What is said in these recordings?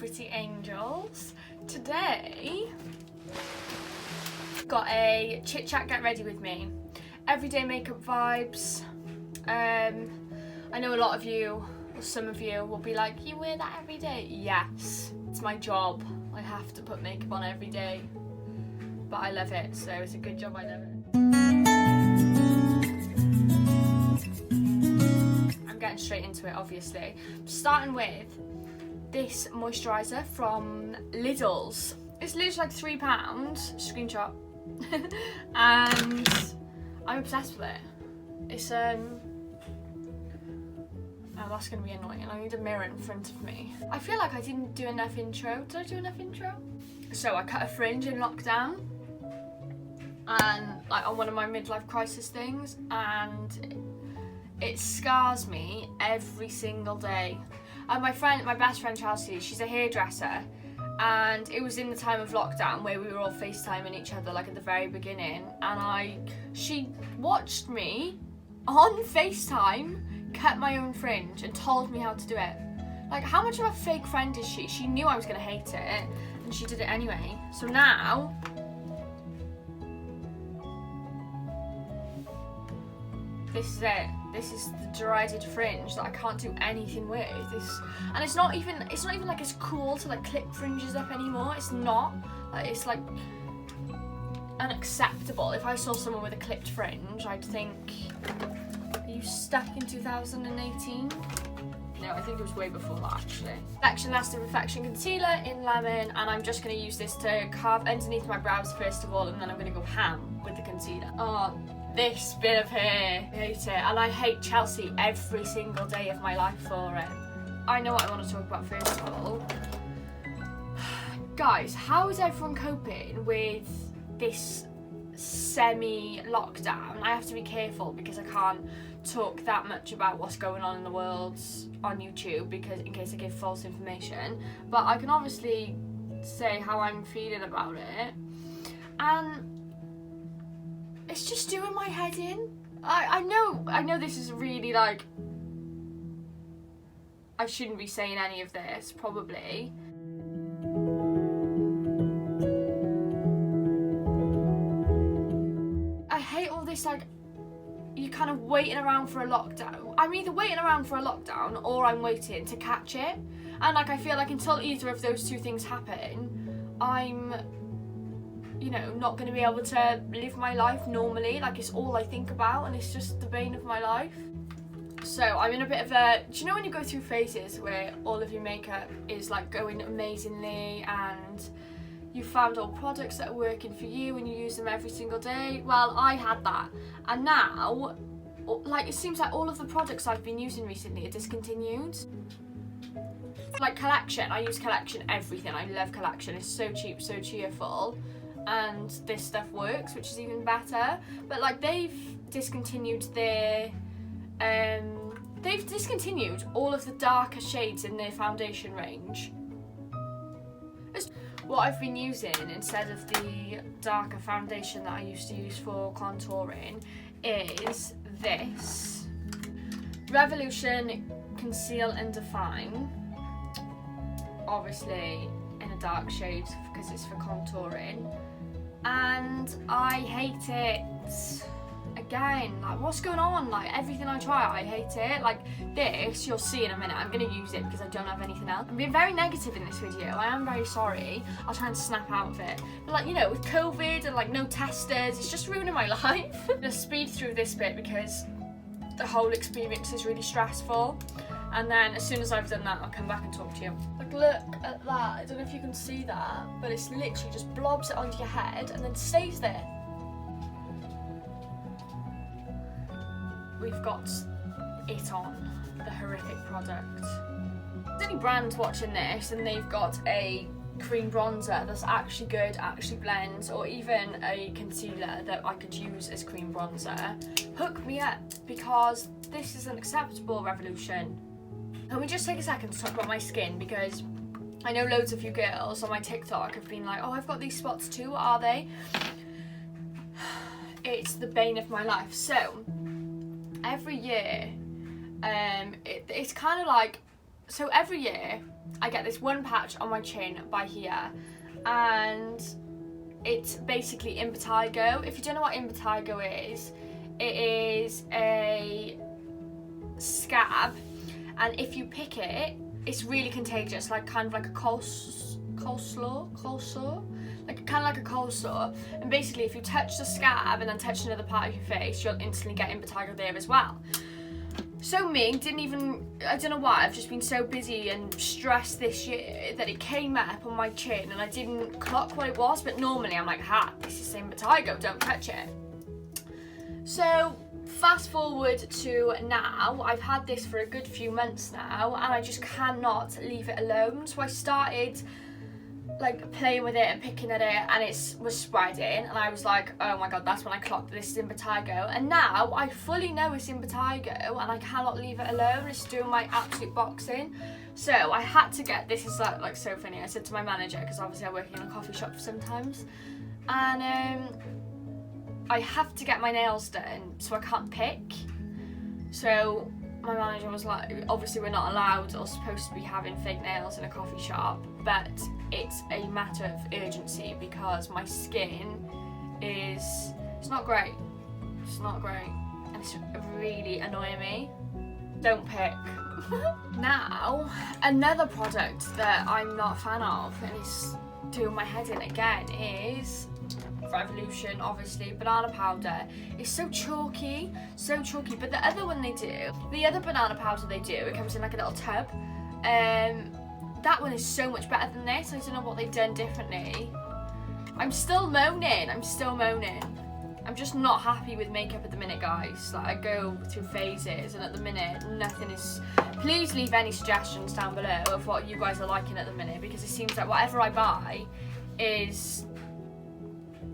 pretty angels. Today, got a chit chat get ready with me. Everyday makeup vibes. I know a lot of you, or some of you, will be like, you wear that every day? Yes, it's my job. I have to put makeup on every day. But I love it, so it's a good job I love it. I'm getting straight into it, obviously. Starting with this moisturizer from Lidl's. It's literally like £3, screenshot. And I'm obsessed with it. It's oh, that's gonna be annoying. I need a mirror in front of me. I feel like I didn't do enough intro. Did I do enough intro? So I cut a fringe in lockdown, and like on one of my midlife crisis things, and it scars me every single day. And my best friend Chelsea, she's a hairdresser, and it was in the time of lockdown where we were all FaceTiming each other like at the very beginning, and she watched me on FaceTime cut my own fringe and told me how to do it. Like, how much of a fake friend is she? She knew I was gonna hate it, and she did it anyway. So now, this is it. This is the dreaded fringe that I can't do anything with. And it's not even like it's cool to like clip fringes up anymore. It's not. Like, it's like unacceptable. If I saw someone with a clipped fringe, I'd think, are you stuck in 2018? No, I think it was way before that actually. Perfection Lasting Perfection Concealer in Lemon, and I'm just going to use this to carve underneath my brows first of all, and then I'm going to go ham with the concealer. Oh, this bit of hair, I hate it. And I hate Chelsea every single day of my life for it. I know what I want to talk about first of all. Guys, how is everyone coping with this semi-lockdown? I have to be careful because I can't talk that much about what's going on in the world on YouTube, because in case I give false information, but I can obviously say how I'm feeling about it, and it's just doing my head in. I know this is really like, I shouldn't be saying any of this probably. I hate all this like, you're kind of waiting around for a lockdown. I'm either waiting around for a lockdown or I'm waiting to catch it. And like, I feel like until either of those two things happen, I'm, you know, not going to be able to live my life normally. Like, it's all I think about, and it's just the bane of my life. So I'm in a bit of a, do you know when you go through phases where all of your makeup is like going amazingly and you found all products that are working for you and you use them every single day? Well, I had that, and now like it seems like all of the products I've been using recently are discontinued. Like Collection, I use Collection everything. I love Collection. It's so cheap, so cheerful, and this stuff works, which is even better. But like, they've discontinued all of the darker shades in their foundation range. What I've been using instead of the darker foundation that I used to use for contouring is this Revolution Conceal and Define, obviously in a dark shade because it's for contouring, and I hate it. Again, like, what's going on? Like, everything I try, I hate it. Like this, you'll see in a minute. I'm gonna use it because I don't have anything else. I'm being very negative in this video. I am very sorry. I'll try and snap out of it. But like, you know, with COVID and like no testers, it's just ruining my life. I'm gonna speed through this bit because the whole experience is really stressful. And then as soon as I've done that, I'll come back and talk to you. Like, look at that. I don't know if you can see that, but it's literally just blobs it onto your head and then stays there. We've got It On, the horrific product. There's any brands watching this and they've got a cream bronzer that's actually good, actually blends, or even a concealer that I could use as cream bronzer, hook me up, because this is an acceptable Revolution. Can we just take a second to talk about my skin, because I know loads of you girls on my TikTok have been like, oh, I've got these spots too, what are they? It's the bane of my life. So every year, it's kind of like So every year I get this one patch on my chin by here, and it's basically impetigo. If you don't know what impetigo is, it is a scab, and if you pick it, it's really contagious, like kind of like a coleslaw, like kind of like a coleslaw. And basically, if you touch the scab and then touch another part of your face, you'll instantly get impetigo there as well. So me, I don't know why, I've just been so busy and stressed this year that it came up on my chin and I didn't clock what it was, but normally I'm like, ha, this is impetigo, don't touch it. So fast forward to now, I've had this for a good few months now and I just cannot leave it alone. So I started like playing with it and picking at it, and it was spreading, and I was like, oh my god, that's when I clocked this is impetigo. And now I fully know it's impetigo and I cannot leave it alone. It's doing my absolute boxing. So I had to get, this is like so funny, I said to my manager, because obviously I work in a coffee shop sometimes, and I have to get my nails done so I can't pick. So my manager was like, obviously we're not allowed or supposed to be having fake nails in a coffee shop, but it's a matter of urgency because my skin is, it's not great, and it's really annoying me. Don't pick. Now, another product that I'm not a fan of and is doing my head in again is Revolution, obviously, banana powder. It's so chalky, but the other one they do, the other banana powder they do, it comes in like a little tub. That one is so much better than this. I don't know what they've done differently. I'm still moaning. I'm just not happy with makeup at the minute, guys. Like, I go through phases, and at the minute, nothing is... Please leave any suggestions down below of what you guys are liking at the minute, because it seems like whatever I buy is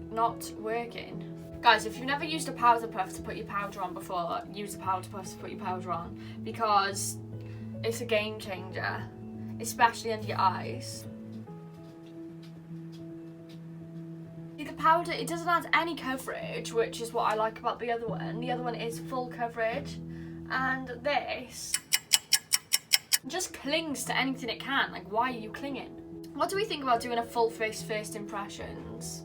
not working. Guys, if you've never used a powder puff to put your powder on before, use a powder puff to put your powder on, because it's a game changer, especially under your eyes. The powder, it doesn't add any coverage, which is what I like about the other one. The other one is full coverage, and this just clings to anything it can. Like, why are you clinging? What do we think about doing a full face first impressions?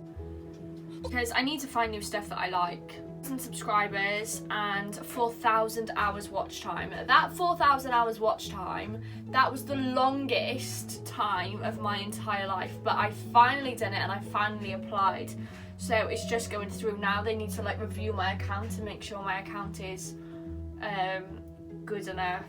Because I need to find new stuff that I like. And subscribers and 4,000 hours watch time. That 4,000 hours watch time, that was the longest time of my entire life, but I finally done it and I finally applied. So it's just going through now. They need to like review my account and make sure my account is good enough,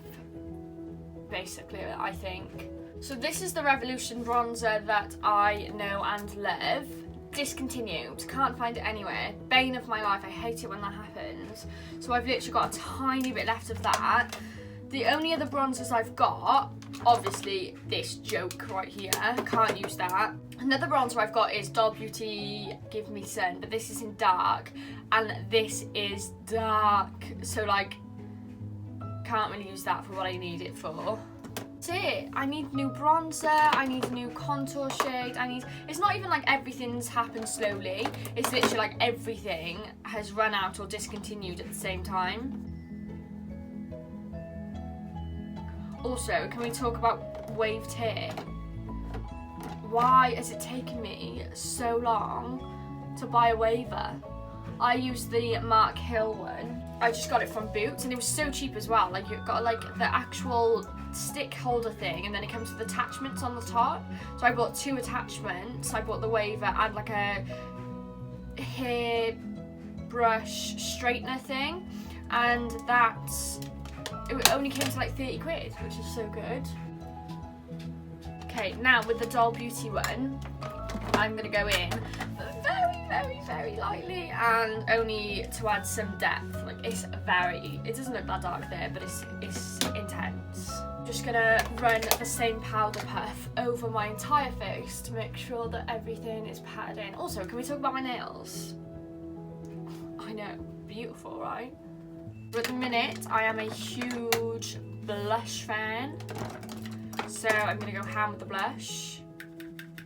basically, I think. So this is the Revolution bronzer that I know and love. Discontinued, can't find it anywhere. Bane of my life, I hate it when that happens. So I've literally got a tiny bit left of that. The only other bronzers I've got, obviously this joke right here, can't use that. Another bronzer I've got is Doll Beauty Give Me Sun, but this is in dark, and this is dark, so like, can't really use that for what I need it for. That's it. I need new bronzer, I need a new contour shade, it's not even like everything's happened slowly, it's literally like everything has run out or discontinued at the same time. Also, can we talk about waved hair? Why has it taken me so long to buy a waver? I used the Mark Hill one. I just got it from Boots and it was so cheap as well. Like, you've got like the actual stick holder thing and then it comes with attachments on the top. So I bought 2 attachments. I bought the waver and like a hair brush straightener thing, and it only came to like 30 quid, which is so good. Okay, now with the Doll Beauty one, I'm gonna go in very lightly and only to add some depth. Like, it doesn't look that dark there, but it's intense. I'm just gonna run the same powder puff over my entire face to make sure that everything is patted in. Also, can we talk about my nails? I know, beautiful, right? But at the minute, I am a huge blush fan, so I'm gonna go ham with the blush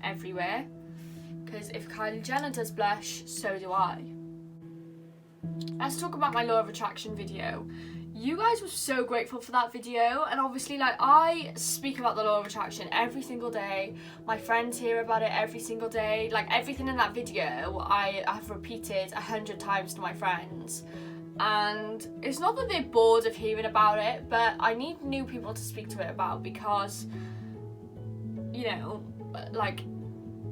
everywhere. Because if Kylie Jenner does blush, so do I. Let's talk about my law of attraction video. You guys were so grateful for that video, and obviously like I speak about the law of attraction every single day. My friends hear about it every single day. Like everything in that video I have repeated 100 times to my friends, and it's not that they're bored of hearing about it, but I need new people to speak to it about, because you know, like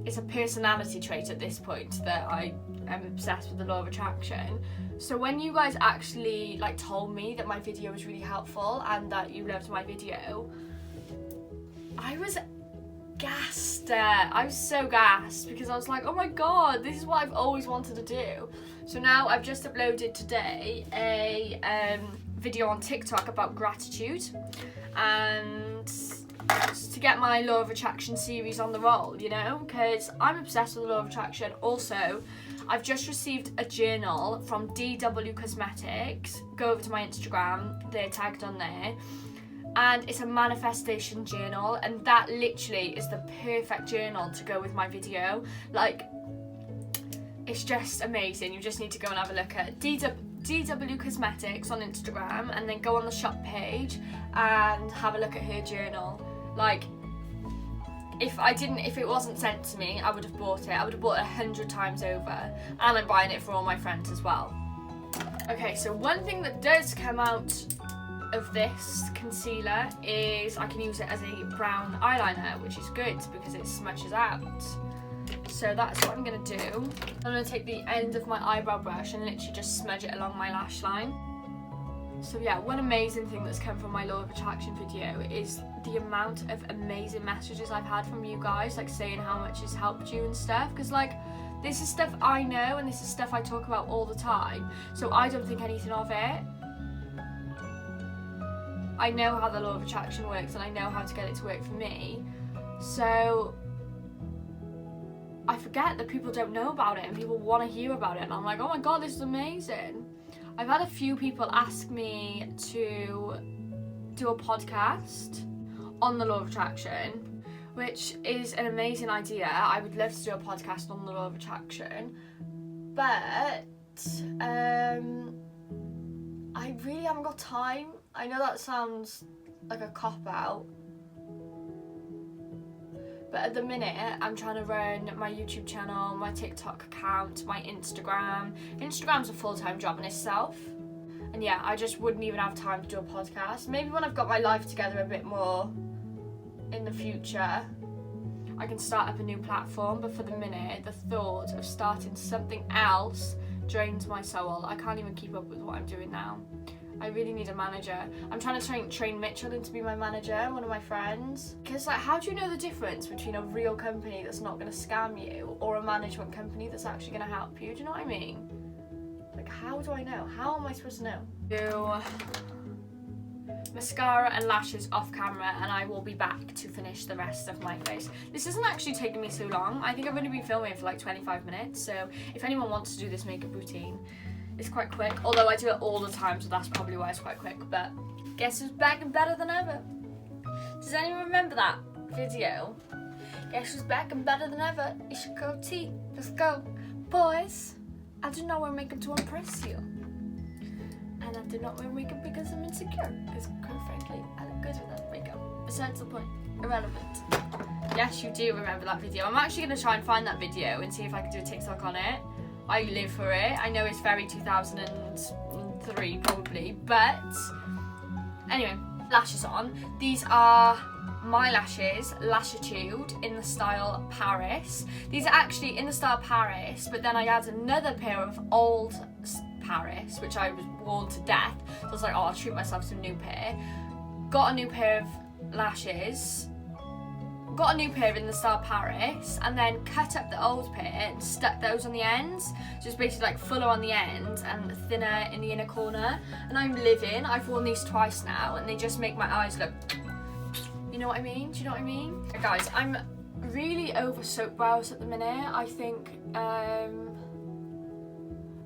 it's a personality trait at this point that I am obsessed with the law of attraction. So when you guys actually like told me that my video was really helpful and that you loved my video, I was gassed. I was so gassed, because I was like, oh my god, this is what I've always wanted to do. So now I've just uploaded today a video on TikTok about gratitude, and to get my law of attraction series on the roll, you know, because I'm obsessed with the law of attraction. Also, I've just received a journal from GRWM Cosmetics. Go over to my Instagram, they're tagged on there, and it's a manifestation journal, and that literally is the perfect journal to go with my video. Like, it's just amazing. You just need to go and have a look at GRWM Cosmetics on Instagram, and then go on the shop page and have a look at her journal. Like, if it wasn't sent to me, I would have bought it. I would have bought it 100 times over, and I'm buying it for all my friends as well. Okay, so one thing that does come out of this concealer is I can use it as a brown eyeliner, which is good because it smudges out. So that's what I'm going to do. I'm going to take the end of my eyebrow brush and literally just smudge it along my lash line. So yeah, one amazing thing that's come from my law of attraction video is the amount of amazing messages I've had from you guys, like saying how much it's helped you and stuff, because like this is stuff I know and this is stuff I talk about all the time, so I don't think anything of it. I know how the law of attraction works and I know how to get it to work for me, so I forget that people don't know about it and people want to hear about it, and I'm like, oh my god, this is amazing. I've had a few people ask me to do a podcast on the law of attraction, which is an amazing idea. I would love to do a podcast on the law of attraction, but I really haven't got time. I know that sounds like a cop-out, but at the minute I'm trying to run my YouTube channel, my TikTok account, my Instagram. Instagram's a full-time job in itself, and yeah, I just wouldn't even have time to do a podcast. Maybe when I've got my life together a bit more in the future, I can start up a new platform, but for the minute, the thought of starting something else drains my soul. I can't even keep up with what I'm doing now. I really need a manager. I'm trying to train Mitchell into be my manager, one of my friends. Because like, how do you know the difference between a real company that's not going to scam you or a management company that's actually going to help you? Do you know what I mean? Like, how do I know? How am I supposed to know? Do mascara and lashes off camera, and I will be back to finish the rest of my face. This isn't actually taking me so long. I think I've only been filming for like 25 minutes, so if anyone wants to do this makeup routine, it's quite quick, although I do it all the time, so that's probably why it's quite quick. But guess who's back and better than ever? Does anyone remember that video? Guess who's back and better than ever? It's your girl T. Let's go. Boys, I do not wear makeup to impress you. And I do not wear makeup because I'm insecure. Because quite frankly, I look good without makeup. Besides the point, irrelevant. Yes, you do remember that video. I'm actually going to try and find that video and see if I can do a TikTok on it. I live for it. I know it's very 2003 probably, but anyway, lashes on. These are my lashes, Lashitude, in the style Paris. These are actually in the style Paris, but then I added another pair of old Paris, which I was worn to death. So I was like, oh, I'll treat myself to a new pair. Got a new pair of lashes. Got a new pair in the style Paris, and then cut up the old pair and stuck those on the ends. So it's basically like fuller on the end and thinner in the inner corner. And I'm living. I've worn these twice now, and they just make my eyes look, you know what I mean? Do you know what I mean? Guys, I'm really over soap brows at the minute. I think, I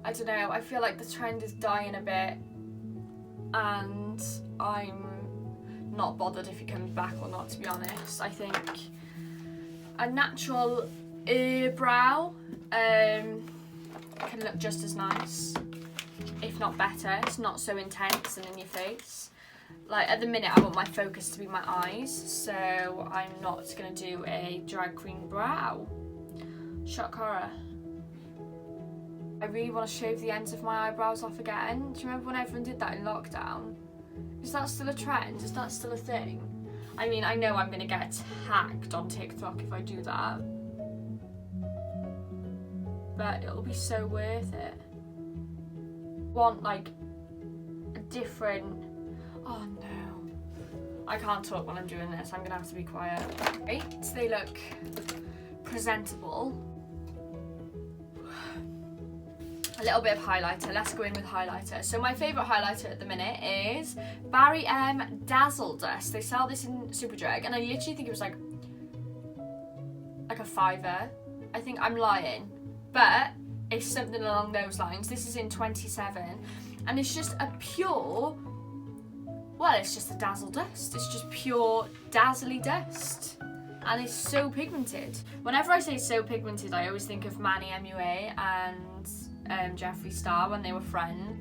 don't know, I feel like the trend is dying a bit, and I'm not bothered if it comes back or not, to be honest. I think a natural brow can look just as nice. if not better. It's not so intense and in your face. Like, at the minute, I want my focus to be my eyes, so I'm not going to do a drag queen brow. Shock horror. I really want to shave the ends of my eyebrows off again. Do you remember when everyone did that in lockdown? Is that still a trend? Is that still a thing? I mean, I know I'm going to get hacked on TikTok if I do that. But it'll be so worth it. Want, like, a different... Oh no. I can't talk when I'm doing this. I'm going to have to be quiet. Right, they look presentable. A little bit of highlighter. Let's go in with highlighter. So my favourite highlighter at the minute is Barry M Dazzle Dust. They sell this in Superdrug, and I literally think it was like a $5. I think I'm lying, but it's something along those lines. This is in 27, and it's just a pure, well, it's just a dazzle dust. It's just pure dazzly dust. And it's so pigmented. Whenever I say so pigmented, I always think of Manny MUA and Jeffree Star when they were friends.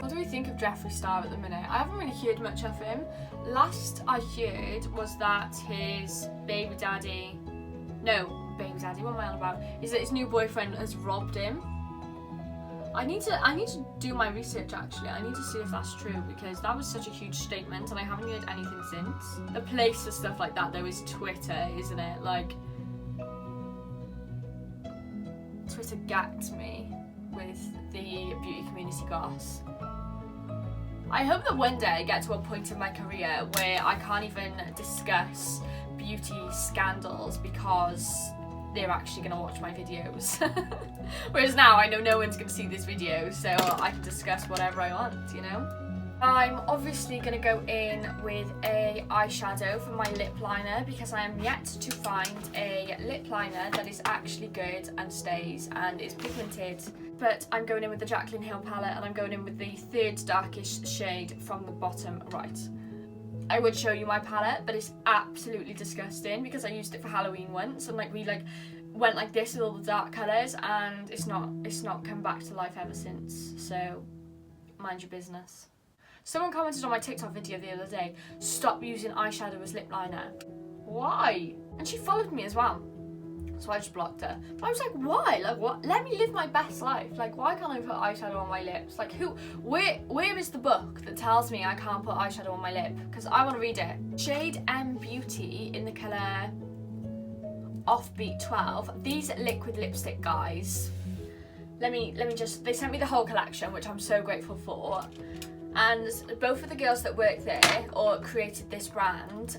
What do we think of Jeffree Star at the minute? I haven't really heard much of him. Last I heard was that his baby daddy, what am I on about? Is that his new boyfriend has robbed him. I need to do my research actually. I need to see if that's true, because that was such a huge statement and I haven't heard anything since. The place for stuff like that though is Twitter, isn't it? Like, Twitter gacked me with the beauty community goss. I hope that one day I get to a point in my career where I can't even discuss beauty scandals because they're actually going to watch my videos. Whereas now I know no one's going to see this video, so I can discuss whatever I want, you know? I'm obviously going to go in with a eyeshadow for my lip liner because I am yet to find a lip liner that is actually good and stays and is pigmented. But I'm going in with the Jaclyn Hill palette, and I'm going in with the third darkest shade from the bottom right. I would show you my palette, but it's absolutely disgusting because I used it for Halloween once, and we went like this with all the dark colours, and it's not come back to life ever since. So mind your business. Someone commented on my TikTok video the other day, stop using eyeshadow as lip liner. Why? And she followed me as well. So I just blocked her. But I was like, why? Like, what? Let me live my best life. Like, why can't I put eyeshadow on my lips? Like, where is the book that tells me I can't put eyeshadow on my lip? Because I want to read it. Shade M Beauty in the colour Offbeat 12. These liquid lipstick guys. Let me just, they sent me the whole collection, which I'm so grateful for. And both of the girls that work there or created this brand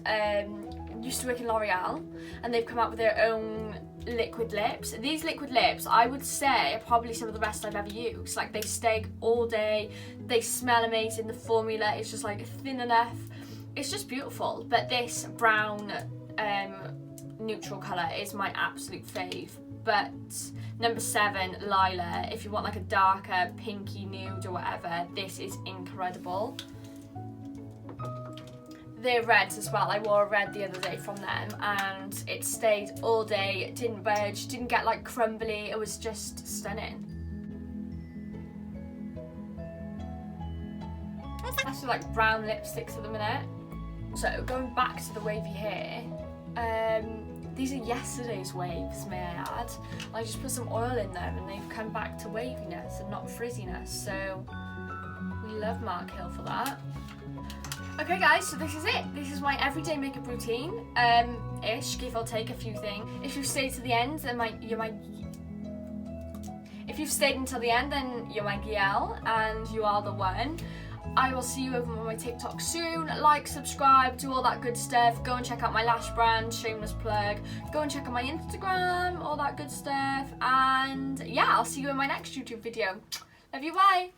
used to work in L'Oreal, and they've come out with their own liquid lips. These liquid lips, I would say, are probably some of the best I've ever used. Like, they stay all day, they smell amazing, the formula is just like thin enough. It's just beautiful. But this brown neutral colour is my absolute fave. But number 7, Lila, if you want like a darker pinky nude or whatever, this is incredible. They're reds as well. I wore a red the other day from them and it stayed all day, it didn't budge, didn't get like crumbly, it was just stunning. That's just like brown lipsticks at the minute. So going back to the wavy hair, these are yesterday's waves, may I add. I just put some oil in them and they've come back to waviness and not frizziness, so we love Mark Hill for that. Okay guys, so this is it. This is my everyday makeup routine, ish, give or take a few things. If you've stayed to the end, then if you've stayed until the end, then you're my GL and you are the one. I will see you over on my TikTok soon. Like, subscribe, do all that good stuff. Go and check out my lash brand, shameless plug. Go and check out my Instagram, all that good stuff. And yeah, I'll see you in my next YouTube video. Love you, bye.